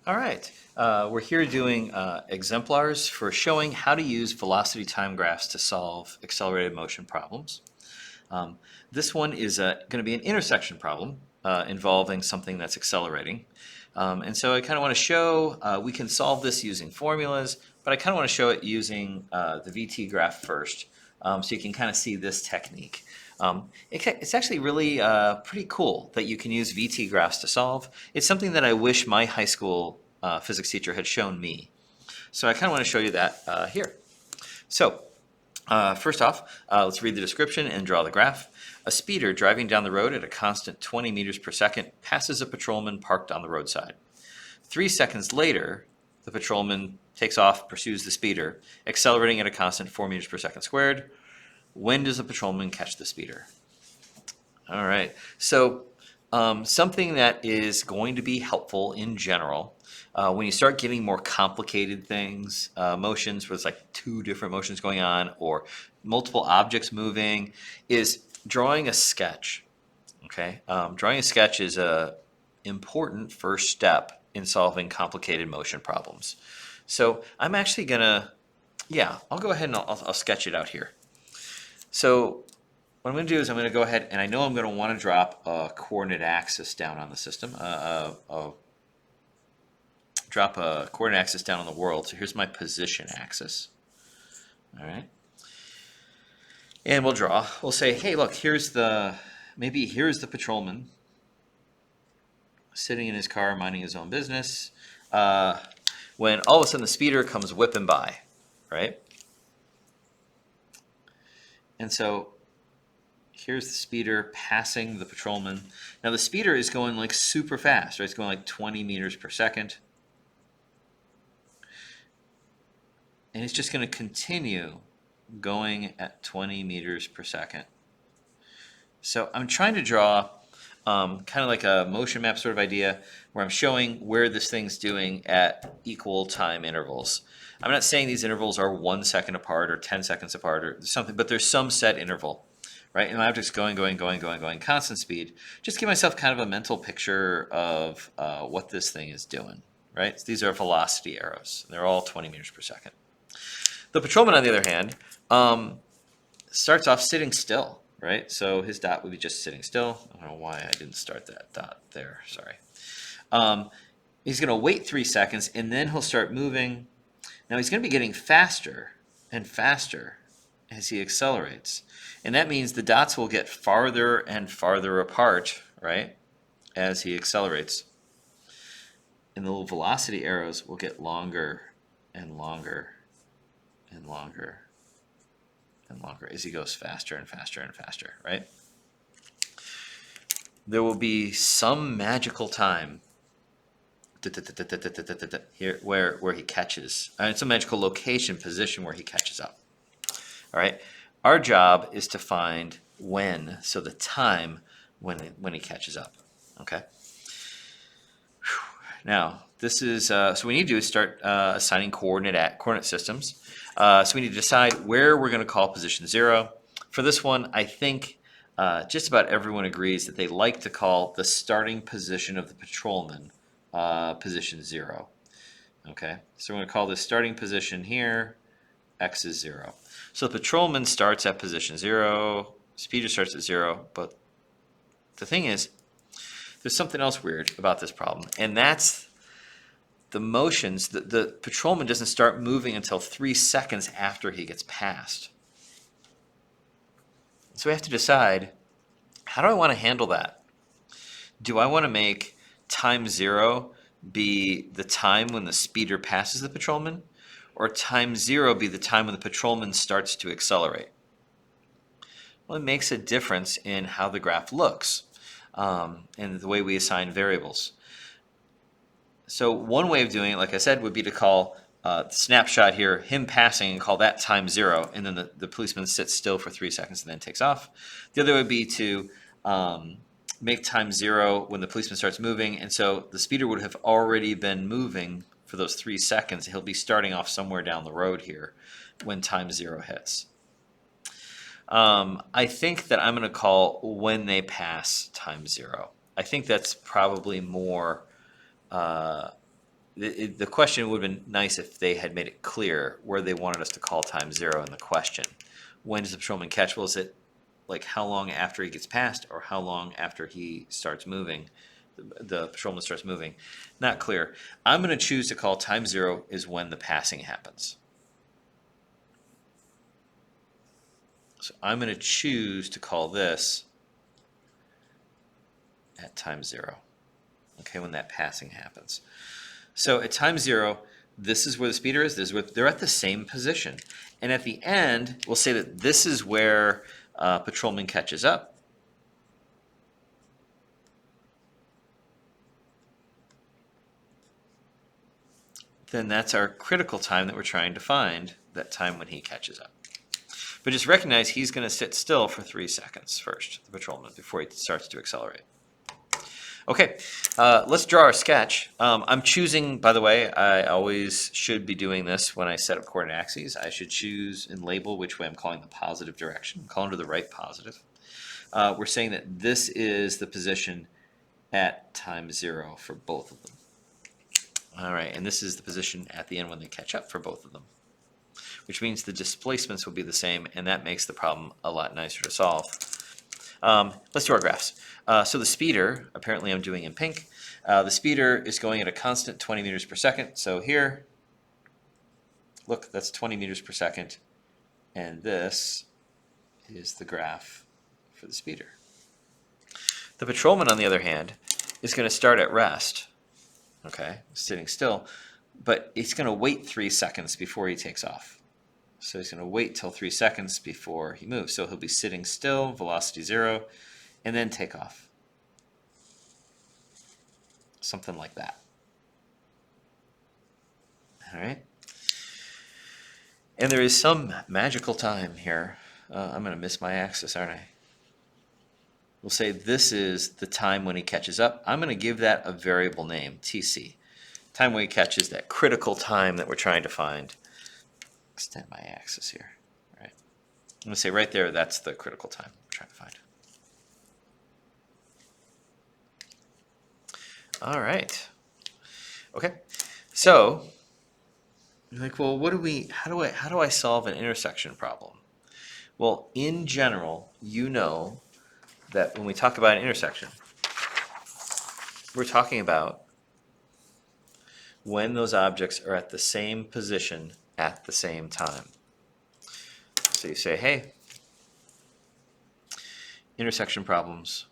All right, we're here doing exemplars for showing how to use velocity time graphs to solve accelerated motion problems. Um, this one is going to be an intersection problem involving something that's accelerating. And so I kind of want to show we can solve this using formulas, but I kind of want to show it using the VT graph first, so you can kind of see this technique. It's actually really pretty cool that you can use VT graphs to solve. It's something that I wish my high school physics teacher had shown me. So I kind of want to show you that here. So first off, let's read the description and draw the graph. A speeder driving down the road at a constant 20 meters per second passes a patrolman parked on the roadside. 3 seconds later, the patrolman takes off, pursues the speeder, accelerating at a constant 4 meters per second squared. When does the patrolman catch the speeder? All right, so something that is going to be helpful in general when you start getting more complicated things, motions where it's like two different motions going on or multiple objects moving, is drawing a sketch. Okay, drawing a sketch is a important first step in solving complicated motion problems. So I'm actually gonna, I'll go ahead and I'll sketch it out here. So what I'm going to do is I'm going to go ahead and I know I'm going to want to drop a coordinate axis down on the system, drop a coordinate axis down on the world. So here's my position axis. All right. And we'll say, hey, look, here's the patrolman sitting in his car minding his own business when all of a sudden the speeder comes whipping by, right? And so here's the speeder passing the patrolman. Now the speeder is going like super fast, right? It's going like 20 meters per second. And it's just going to continue going at 20 meters per second. So I'm trying to draw kind of like a motion map sort of idea where I'm showing where this thing's doing at equal time intervals. I'm not saying these intervals are 1 second apart or 10 seconds apart or something, but there's some set interval, right? And the object's going, constant speed. Just give myself kind of a mental picture of what this thing is doing, right? So these are velocity arrows. They're all 20 meters per second. The patrolman, on the other hand, starts off sitting still, right? So his dot would be just sitting still. I don't know why I didn't start that dot there, sorry. He's going to wait 3 seconds, and then he'll start moving. Now he's going to be getting faster and faster as he accelerates. And that means the dots will get farther and farther apart, right, as he accelerates. And the little velocity arrows will get longer and longer and longer and longer as he goes faster and faster and faster, right? There will be some magical time here where he catches. It's a magical location, position where he catches up. All right. Our job is to find when, so the time when he catches up. Okay. Now this is so what we need to do is start assigning coordinate systems. So we need to decide where we're going to call position 0. For this one, I think just about everyone agrees that they like to call the starting position of the patrolman position 0. Okay, so we're going to call this starting position here x is 0. So the patrolman starts at position 0, speeder starts at 0, but the thing is, there's something else weird about this problem, and that's the motions. The patrolman doesn't start moving until 3 seconds after he gets passed. So we have to decide, how do I want to handle that? Do I want to make time 0 be the time when the speeder passes the patrolman, or time 0 be the time when the patrolman starts to accelerate? Well, it makes a difference in how the graph looks and the way we assign variables. So one way of doing it, like I said, would be to call the snapshot here, him passing, and call that time 0, and then the policeman sits still for 3 seconds and then takes off. The other would be to make time 0 when the policeman starts moving, and so the speeder would have already been moving for those 3 seconds. He'll be starting off somewhere down the road here when time 0 hits. I think that I'm going to call when they pass time 0. I think that's probably more the question would have been nice if they had made it clear where they wanted us to call time zero in the question. When does the patrolman catch? Well, is it like how long after he gets past or how long after he starts moving? The patrolman starts moving. Not clear. I'm going to choose to call time zero is when the passing happens. So I'm going to choose to call this at time zero. Okay, when that passing happens. So at time zero, this is where the speeder is. This is where they're at the same position. And at the end, we'll say that this is where patrolman catches up. Then that's our critical time that we're trying to find, that time when he catches up. But just recognize he's going to sit still for 3 seconds first, the patrolman, before he starts to accelerate. Okay, let's draw our sketch. I'm choosing, by the way, I always should be doing this when I set up coordinate axes. I should choose and label which way I'm calling the positive direction. I'm calling to the right positive. We're saying that this is the position at time zero for both of them. All right, and this is the position at the end when they catch up for both of them, which means the displacements will be the same, and that makes the problem a lot nicer to solve. Let's do our graphs. So the speeder, apparently I'm doing in pink, the speeder is going at a constant 20 meters per second. So here, look, that's 20 meters per second, and this is the graph for the speeder. The patrolman, on the other hand, is going to start at rest, okay, sitting still, but he's going to wait 3 seconds before he takes off. So he's going to wait till 3 seconds before he moves. So he'll be sitting still, velocity 0, and then take off. Something like that. All right. And there is some magical time here. I'm going to miss my axis, aren't I? We'll say this is the time when he catches up. I'm going to give that a variable name, TC. Time when he catches, that critical time that we're trying to find. Extend my axis here. All right. I'm going to say right there, that's the critical time we're trying to find. All right. Okay. So, you're like, well, how do I solve an intersection problem? Well, in general, you know that when we talk about an intersection, we're talking about when those objects are at the same position at the same time. So you say, hey, intersection problems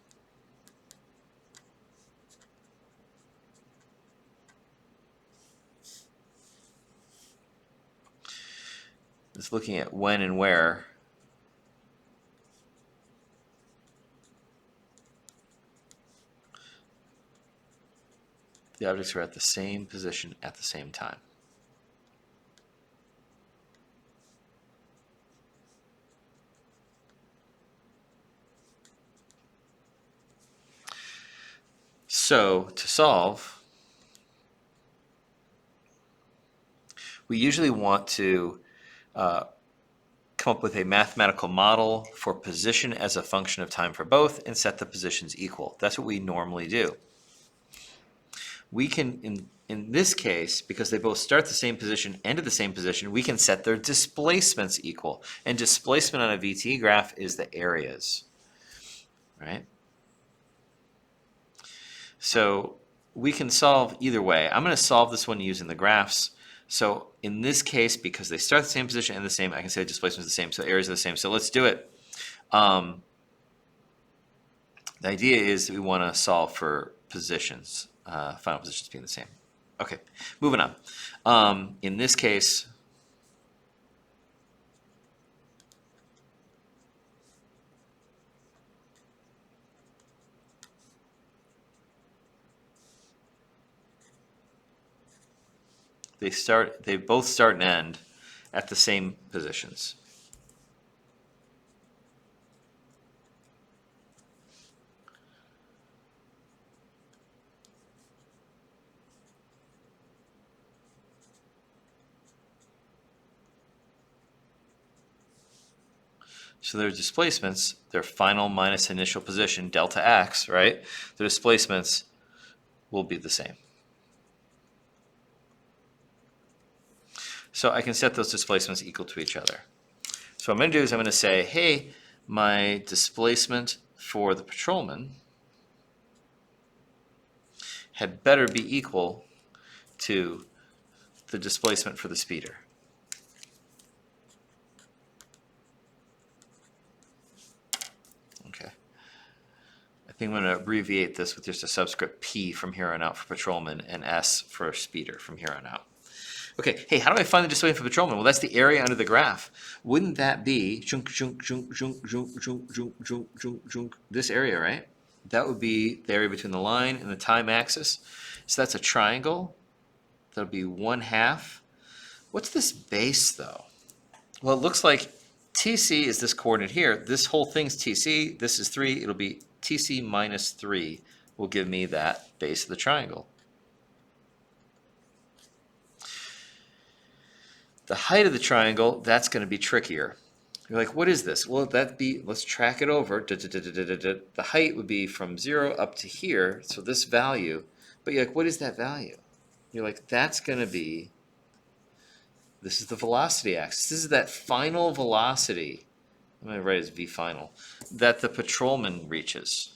is looking at when and where the objects are at the same position at the same time. So to solve, we usually want to come up with a mathematical model for position as a function of time for both and set the positions equal. That's what we normally do. We can, in this case, because they both start the same position, end at the same position, we can set their displacements equal. And displacement on a VT graph is the areas, right? So we can solve either way. I'm going to solve this one using the graphs. So in this case, because they start the same position and the same, I can say displacement is the same, so areas are the same. So let's do it. The idea is that we want to solve for positions, final positions being the same. Okay, moving on. In this case, they both start and end at the same positions. So their displacements, their final minus initial position, delta x, right? The displacements will be the same. So I can set those displacements equal to each other. So what I'm going to do is I'm going to say, hey, my displacement for the patrolman had better be equal to the displacement for the speeder. Okay. I think I'm going to abbreviate this with just a subscript P from here on out for patrolman and S for speeder from here on out. Okay, hey, how do I find the displacement for patrolman? Well, that's the area under the graph. Wouldn't that be this area, right? That would be the area between the line and the time axis. So that's a triangle. That'll be 1/2. What's this base, though? Well, it looks like TC is this coordinate here. This whole thing's TC. This is 3. It'll be TC minus 3 will give me that base of the triangle. The height of the triangle, that's going to be trickier. You're like, what is this? Well, that'd be, let's track it over. The height would be from 0 up to here, so this value. But you're like, what is that value? You're like, that's going to be, this is the velocity axis. This is that final velocity, I'm going to write it as V final, that the patrolman reaches.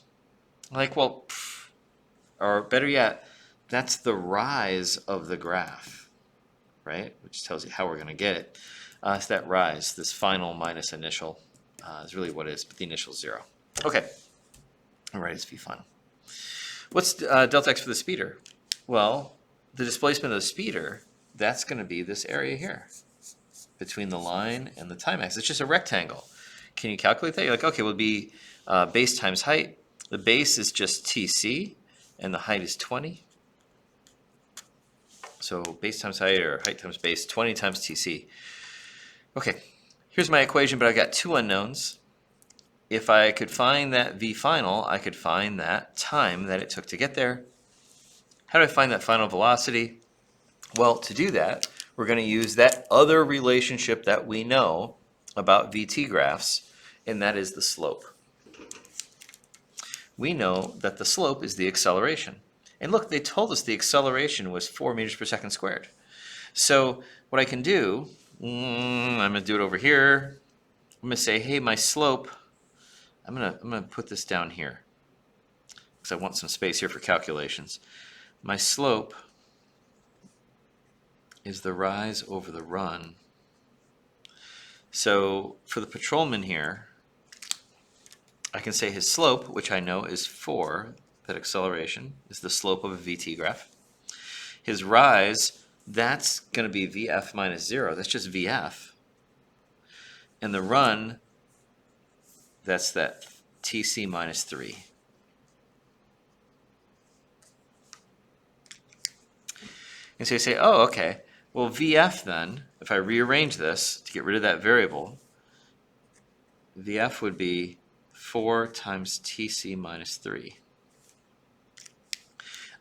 Like, well, or better yet, that's the rise of the graph, right? Which tells you how we're going to get it. It's that rise, this final minus initial is really what it is, but the initial is 0. Okay, all right, it's V final. What's delta x for the speeder? Well, the displacement of the speeder, that's going to be this area here between the line and the time axis. It's just a rectangle. Can you calculate that? You're like, okay, well, it'll be base times height. The base is just TC, and the height is 20. So base times height, or height times base, 20 times TC. Okay, here's my equation, but I've got 2 unknowns. If I could find that V final, I could find that time that it took to get there. How do I find that final velocity? Well, to do that, we're going to use that other relationship that we know about VT graphs, and that is the slope. We know that the slope is the acceleration. And look, they told us the acceleration was 4 meters per second squared. So what I can do, I'm going to do it over here. I'm going to say, hey, my slope, I'm going to put this down here because I want some space here for calculations. My slope is the rise over the run. So for the patrolman here, I can say his slope, which I know is 4, that acceleration is the slope of a VT graph. His rise, that's going to be VF minus 0. That's just VF. And the run, that's that TC minus 3. And so you say, oh, okay. Well, VF then, if I rearrange this to get rid of that variable, VF would be 4 times TC minus 3.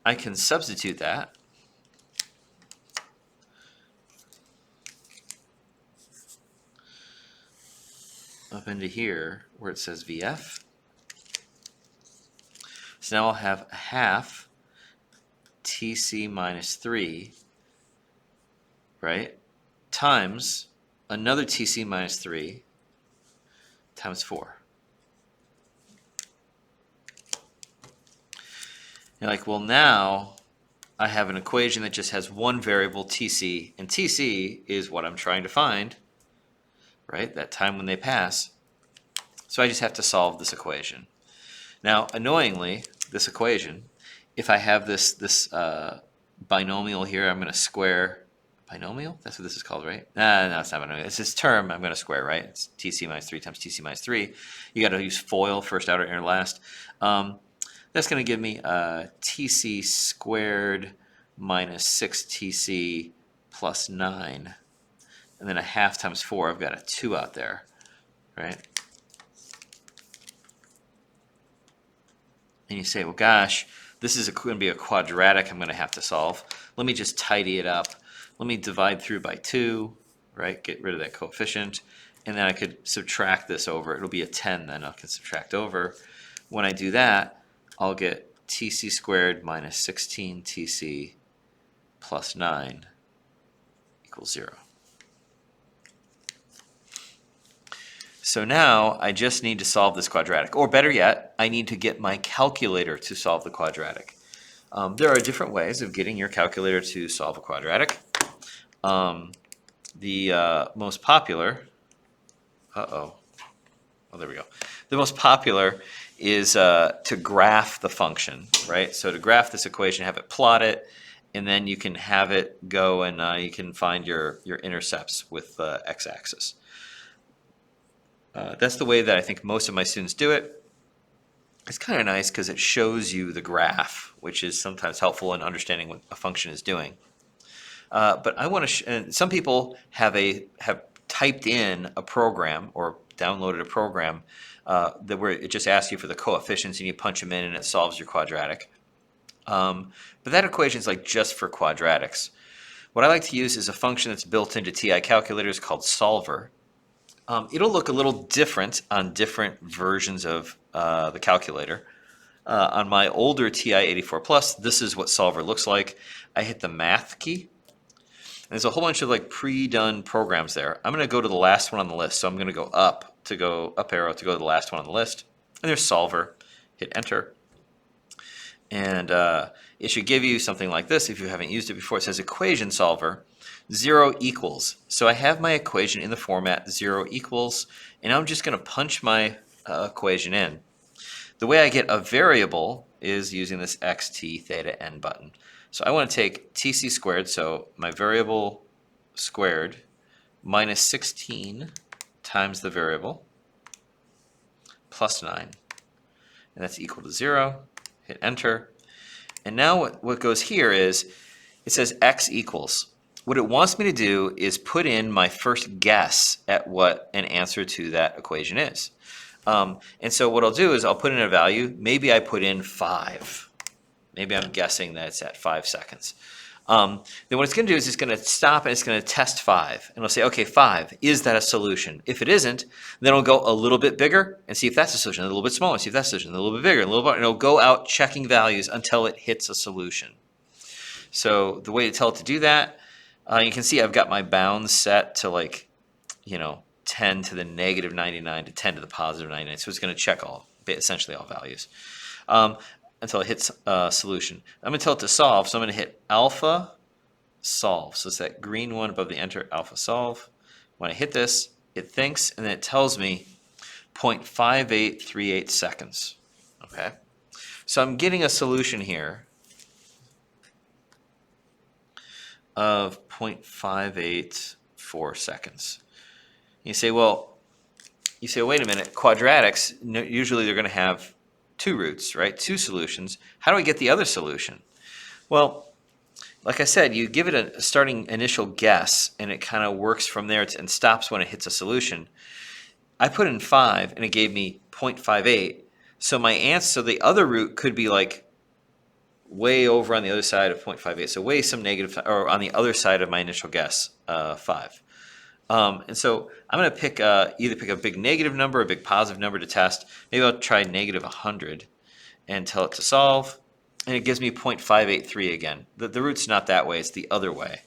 I can substitute that up into here where it says VF. So now I'll have a half TC minus 3, right, times another TC minus 3 times 4. You're like, well, now I have an equation that just has one variable, TC, and TC is what I'm trying to find, right? That time when they pass. So I just have to solve this equation. Now, annoyingly, this equation, if I have this binomial here, I'm going to square. Binomial? That's what this is called, right? No, it's not binomial. It's this term I'm going to square, right? It's TC minus 3 times TC minus 3. You got to use FOIL, first, outer, inner, last. That's going to give me TC squared minus 6TC plus 9. And then a half times 4, I've got a 2 out there, right? And you say, well, gosh, this is going to be a quadratic I'm going to have to solve. Let me just tidy it up. Let me divide through by 2, right? Get rid of that coefficient. And then I could subtract this over. It'll be a 10 then I can subtract over. When I do that, I'll get TC squared minus 16TC plus 9 equals 0. So now I just need to solve this quadratic, or better yet, I need to get my calculator to solve the quadratic. There are different ways of getting your calculator to solve a quadratic. The most popular, oh, there we go. The most popular is to graph the function, right? So to graph this equation, have it plot it, and then you can have it go and you can find your intercepts with the x-axis. That's the way that I think most of my students do it. It's kind of nice because it shows you the graph, which is sometimes helpful in understanding what a function is doing. But I want to, and some people have typed in a program or downloaded a program where it just asks you for the coefficients and you punch them in and it solves your quadratic. But that equation is like just for quadratics. What I like to use is a function that's built into TI calculators called solver. It'll look a little different on different versions of the calculator. On my older TI 84 Plus, this is what solver looks like. I hit the math key. There's a whole bunch of like pre-done programs there. I'm going to go to the last one on the list. So I'm going to go up arrow to go to the last one on the list. And there's solver. Hit enter. And it should give you something like this if you haven't used it before. It says equation solver, 0 equals. So I have my equation in the format 0 equals, and I'm just going to punch my equation in. The way I get a variable is using this xt theta n button. So I want to take tc squared, so my variable squared, minus 16 times the variable, plus 9. And that's equal to 0. Hit enter. And now what goes here is, it says x equals. What it wants me to do is put in my first guess at what an answer to that equation is. And so what I'll do is I'll put in a value. Maybe I put in 5. Maybe I'm guessing that it's at 5 seconds. Then what it's going to do is it's going to stop and it's going to test 5. And it'll say, okay, 5, is that a solution? If it isn't, then it'll go a little bit bigger and see if that's a solution, a little bit smaller, see if that's a solution, a little bit bigger, a little bit, and it'll go out checking values until it hits a solution. So the way to tell it to do that, you can see I've got my bounds set to 10 to the negative 99 to 10 to the positive 99. So it's going to check essentially all values. Until it hits solution. I'm going to tell it to solve, so I'm going to hit alpha solve. So it's that green one above the enter, alpha solve. When I hit this, it thinks, and then it tells me 0.5838 seconds. Okay, so I'm getting a solution here of 0.584 seconds. You say, wait a minute, quadratics, usually they're going to have 2 roots, right? 2 solutions. How do I get the other solution? Well, like I said, you give it a starting initial guess, and it kind of works from there and stops when it hits a solution. I put in 5, and it gave me 0.58. So my answer, so the other root could be like way over on the other side of 0.58. So way some negative, or on the other side of my initial guess, 5. And so I'm going to either pick a big negative number or a big positive number to test. Maybe I'll try negative 100 and tell it to solve. And it gives me 0.583 again. The root's not that way, it's the other way.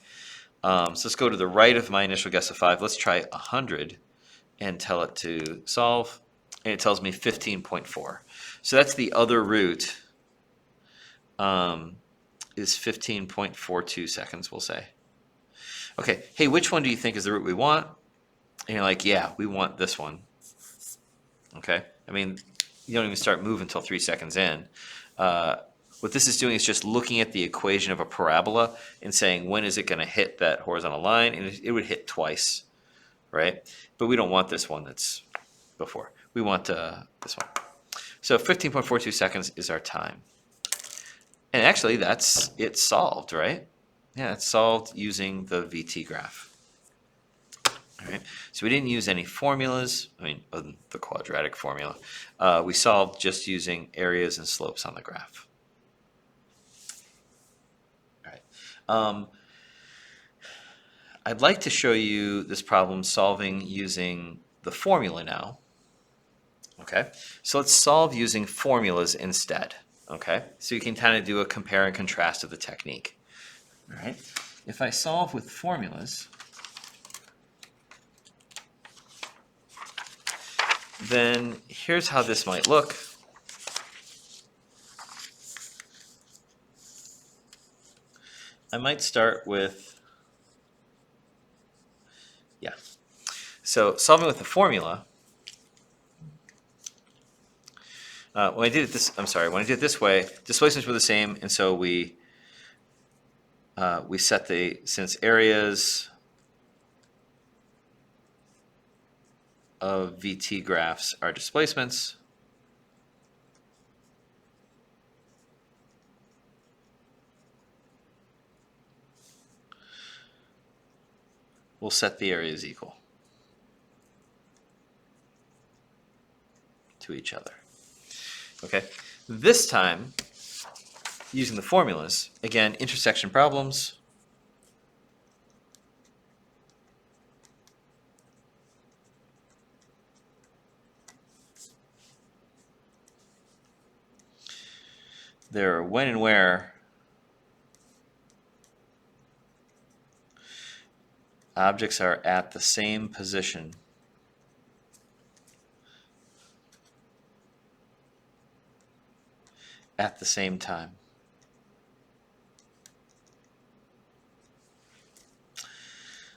So let's go to the right of my initial guess of 5. Let's try 100 and tell it to solve. And it tells me 15.4. So that's the other root, is 15.42 seconds, we'll say. Okay, hey, which one do you think is the root we want? And you're like, yeah, we want this one. Okay, I mean, you don't even start moving until 3 seconds in. What this is doing is just looking at the equation of a parabola and saying, when is it going to hit that horizontal line? And it would hit twice, right? But we don't want this one that's before. We want this one. So 15.42 seconds is our time. And actually, that's it solved, right? Yeah, it's solved using the VT graph. All right, so we didn't use any formulas, other than the quadratic formula. We solved just using areas and slopes on the graph. All right. I'd like to show you this problem solving using the formula now. Okay, so let's solve using formulas instead. Okay, so you can kind of do a compare and contrast of the technique. All right, if I solve with formulas, then here's how this might look. I might start with, so solving with the formula. When I did it this way, displacements were the same, and so we set since areas of VT graphs are displacements, we'll set the areas equal to each other. Okay, this time, using the formulas, again, intersection problems. There are when and where objects are at the same position at the same time.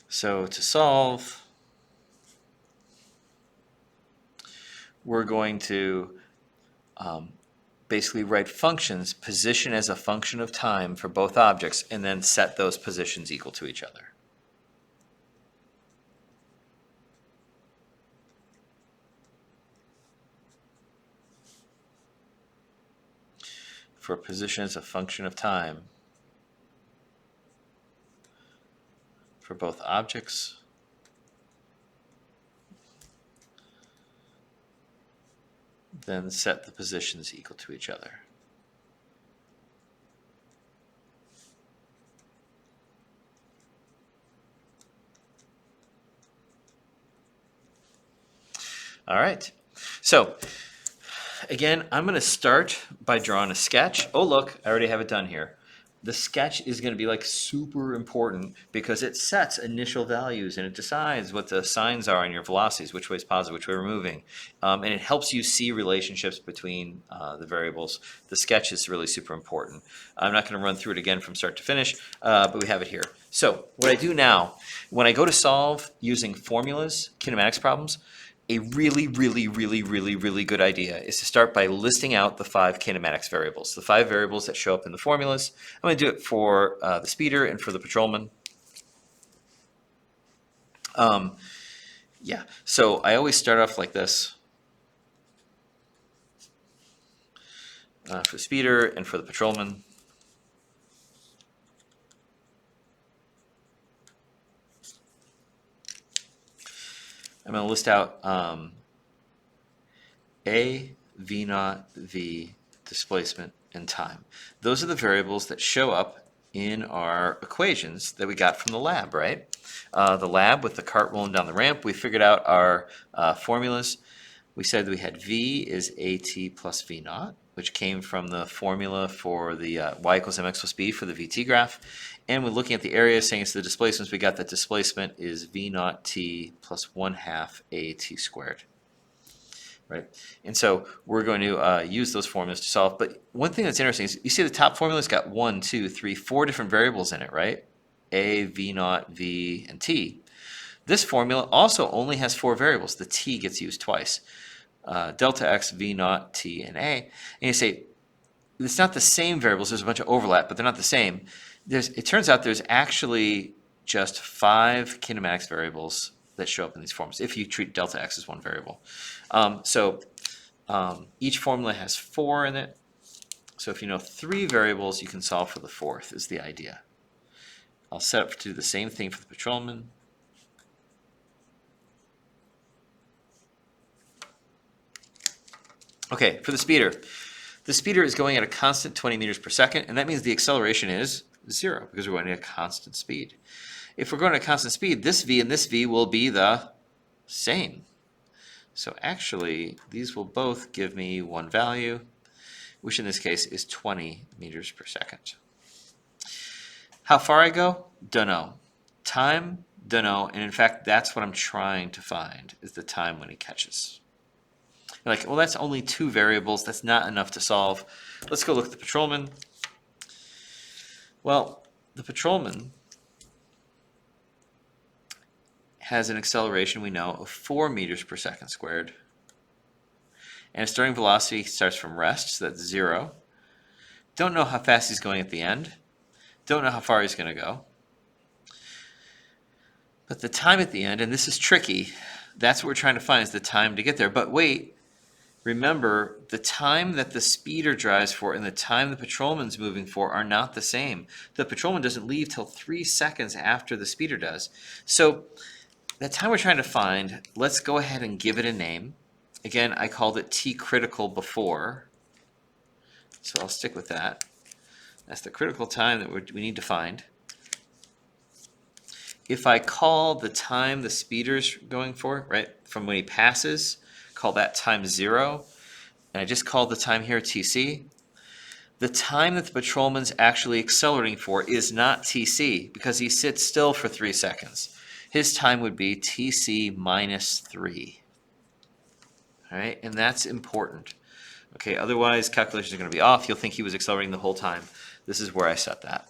So to solve, we're going to basically write functions, position as a function of time for both objects, and then set those positions equal to each other. For position as a function of time for both objects then set the positions equal to each other. All right, so again, I'm going to start by drawing a sketch. Oh, look, I already have it done here. The sketch is going to be like super important because it sets initial values and it decides what the signs are on your velocities, which way is positive, which way we're moving. And it helps you see relationships between the variables. The sketch is really super important. I'm not going to run through it again from start to finish, but we have it here. So what I do now, when I go to solve using formulas, kinematics problems, a really good idea is to start by listing out the 5 kinematics variables, the 5 variables that show up in the formulas. I'm going to do it for the speeder and for the patrolman. Yeah, so I always start off like this. For the speeder and for the patrolman. I'm going to list out A, V naught, V, displacement, and time. Those are the variables that show up in our equations that we got from the lab, right? The lab with the cart rolling down the ramp, we figured out our formulas. We said we had V is AT plus V naught, which came from the formula for the y equals mx plus b for the VT graph. And we're looking at the area, saying it's the displacements. We got that displacement is V naught t plus 1/2 AT squared. Right? And so we're going to use those formulas to solve. But one thing that's interesting is you see the top formula's got 1, 2, 3, 4 different variables in it, right? A, V naught, V, and T. This formula also only has 4 variables. The T gets used twice. Delta X, V naught, T, and A. And you say, it's not the same variables. There's a bunch of overlap, but they're not the same. It turns out there's actually just 5 kinematics variables that show up in these forms if you treat delta X as one variable. Each formula has 4 in it. So if you know 3 variables, you can solve for the 4th is the idea. I'll set up to do the same thing for the patrolman. Okay, for the speeder. The speeder is going at a constant 20 meters per second, and that means the acceleration is 0 because we're going at a constant speed. If we're going at a constant speed, this v and this v will be the same. So actually, these will both give me one value, which in this case is 20 meters per second. How far I go? Don't know. Time? Don't know. And in fact, that's what I'm trying to find, is the time when he catches. You're like, well, that's only 2 variables. That's not enough to solve. Let's go look at the patrolman. Well, the patrolman has an acceleration, we know, of 4 meters per second squared. And his starting velocity starts from rest, so that's 0. Don't know how fast he's going at the end. Don't know how far he's going to go. But the time at the end, and this is tricky, that's what we're trying to find, is the time to get there. But wait, remember, the time that the speeder drives for and the time the patrolman's moving for are not the same. The patrolman doesn't leave till 3 seconds after the speeder does. So that time we're trying to find, let's go ahead and give it a name. Again, I called it T critical before, so I'll stick with that. That's the critical time that we need to find. If I call the time the speeder's going for, right, from when he passes, call that time 0, and I just called the time here TC, the time that the patrolman's actually accelerating for is not TC because he sits still for 3 seconds. His time would be TC minus 3. All right, and that's important. Okay, otherwise calculations are going to be off. You'll think he was accelerating the whole time. This is where I set that.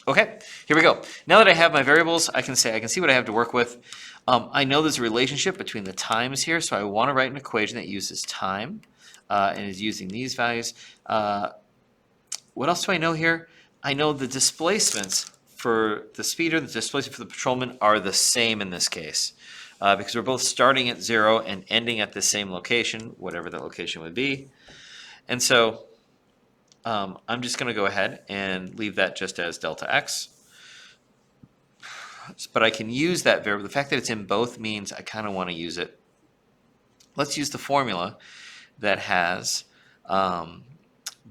Okay, here we go. Now that I have my variables, I can see what I have to work with. I know there's a relationship between the times here, so I want to write an equation that uses time and is using these values. What else do I know here? I know the displacements for the speeder, the displacement for the patrolman are the same in this case because we're both starting at 0 and ending at the same location, whatever that location would be. And so I'm just going to go ahead and leave that just as delta x. But I can use that variable. The fact that it's in both means I kind of want to use it. Let's use the formula that has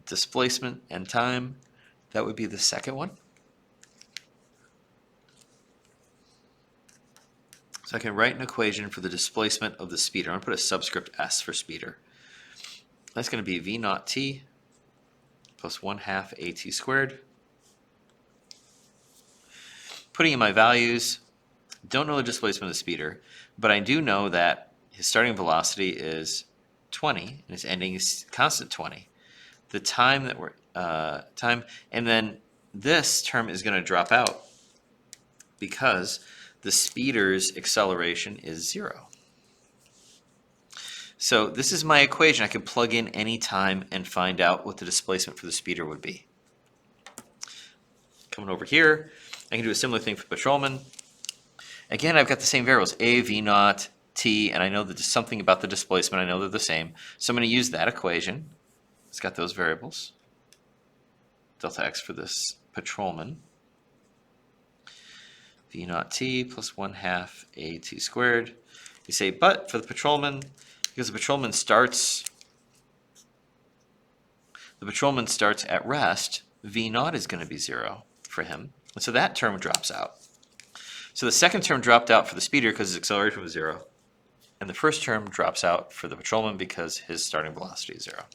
displacement and time. That would be the second one. So I can write an equation for the displacement of the speeder. I'm going to put a subscript s for speeder. That's going to be v naught t plus 1/2 at squared. Putting in my values, don't know the displacement of the speeder, but I do know that his starting velocity is 20 and his ending is constant 20. The time that we're and then this term is going to drop out because the speeder's acceleration is 0. So this is my equation. I can plug in any time and find out what the displacement for the speeder would be. Coming over here, I can do a similar thing for patrolman. Again, I've got the same variables, a, v naught, t, and I know that there's something about the displacement. I know they're the same. So I'm going to use that equation. It's got those variables. Delta x for this patrolman. V naught t plus 1/2 at squared. You say, but for the patrolman, because the patrolman starts at rest, v naught is going to be 0 for him. And so that term drops out. So the second term dropped out for the speeder because his acceleration was 0. And the first term drops out for the patrolman because his starting velocity is 0.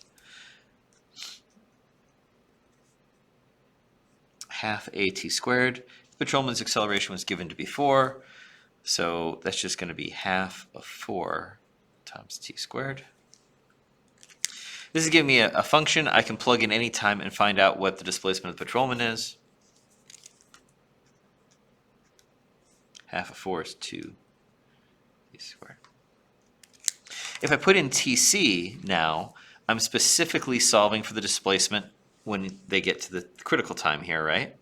1/2 at squared. The patrolman's acceleration was given to be 4. So that's just going to be 1/2 of 4 times t squared. This is giving me a function. I can plug in any time and find out what the displacement of the patrolman is. 1/2 of 4 is 2 t squared. If I put in TC now, I'm specifically solving for the displacement when they get to the critical time here, right?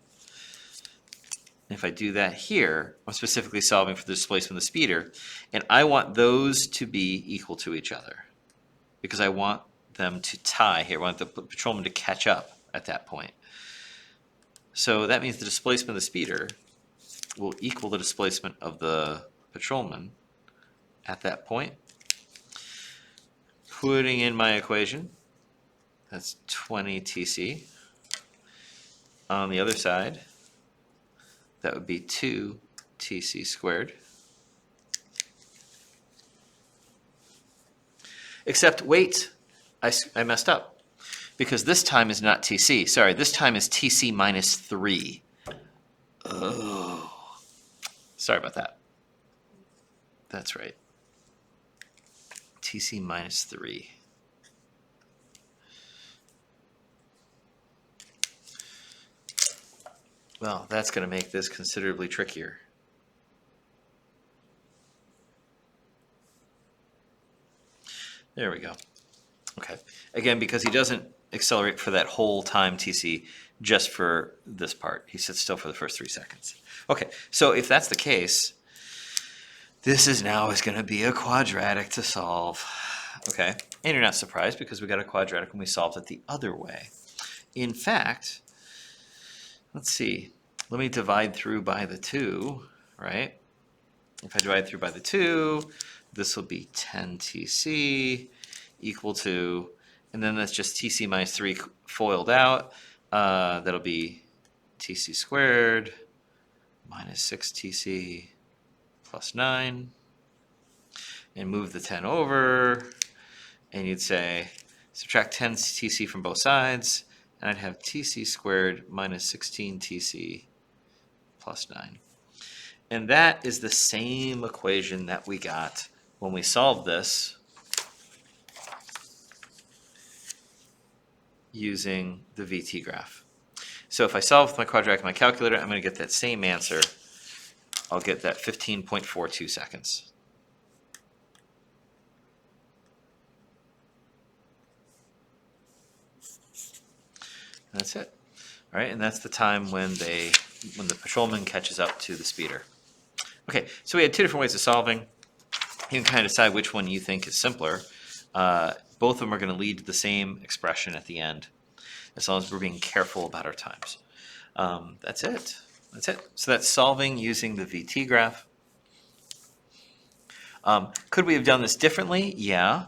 If I do that here, I'm specifically solving for the displacement of the speeder, and I want those to be equal to each other because I want them to tie here. I want the patrolman to catch up at that point. So that means the displacement of the speeder will equal the displacement of the patrolman at that point. Putting in my equation, that's 20 TC. On the other side, that would be 2 TC squared. Except, wait, I messed up. Because this time is not TC. Sorry, this time is TC minus 3. Oh. Sorry about that. That's right. TC minus 3. Well, that's going to make this considerably trickier. There we go. Okay. Again, because he doesn't accelerate for that whole time TC, just for this part. He sits still for the first 3 seconds. Okay, so if that's the case, this is going to be a quadratic to solve. Okay, and you're not surprised because we got a quadratic when we solved it the other way. In fact, let's see. Let me divide through by the 2, right? If I divide through by the 2, this will be 10 TC equal to, and then that's just TC minus 3 foiled out. That'll be TC squared minus 6 TC plus 9. And move the 10 over, and you'd say subtract 10 TC from both sides, and I'd have TC squared minus 16 TC plus 9. And that is the same equation that we got when we solved this using the VT graph. So if I solve with my quadratic in my calculator, I'm going to get that same answer. I'll get that 15.42 seconds. And that's it. All right, and that's the time when the patrolman catches up to the speeder. Okay, so we had 2 different ways of solving. You can kind of decide which one you think is simpler. Both of them are going to lead to the same expression at the end, as long as we're being careful about our times. That's it. That's it. So that's solving using the VT graph. Could we have done this differently? Yeah.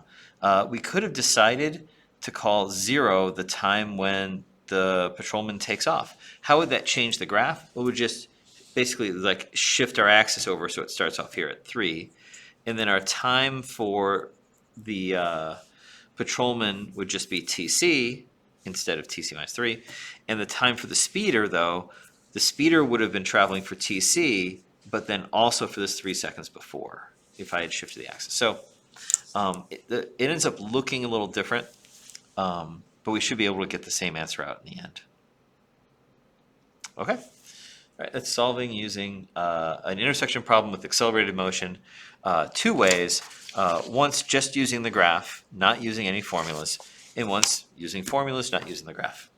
We could have decided to call 0 the time when the patrolman takes off. How would that change the graph? It would just basically like shift our axis over so it starts off here at 3. And then our time for the patrolman would just be TC instead of TC minus 3. And the time for the speeder, though, the speeder would have been traveling for TC, but then also for this 3 seconds before if I had shifted the axis. So it ends up looking a little different, but we should be able to get the same answer out in the end. Okay. All right, that's solving using an intersection problem with accelerated motion 2 ways. Once just using the graph, not using any formulas, and once using formulas, not using the graph.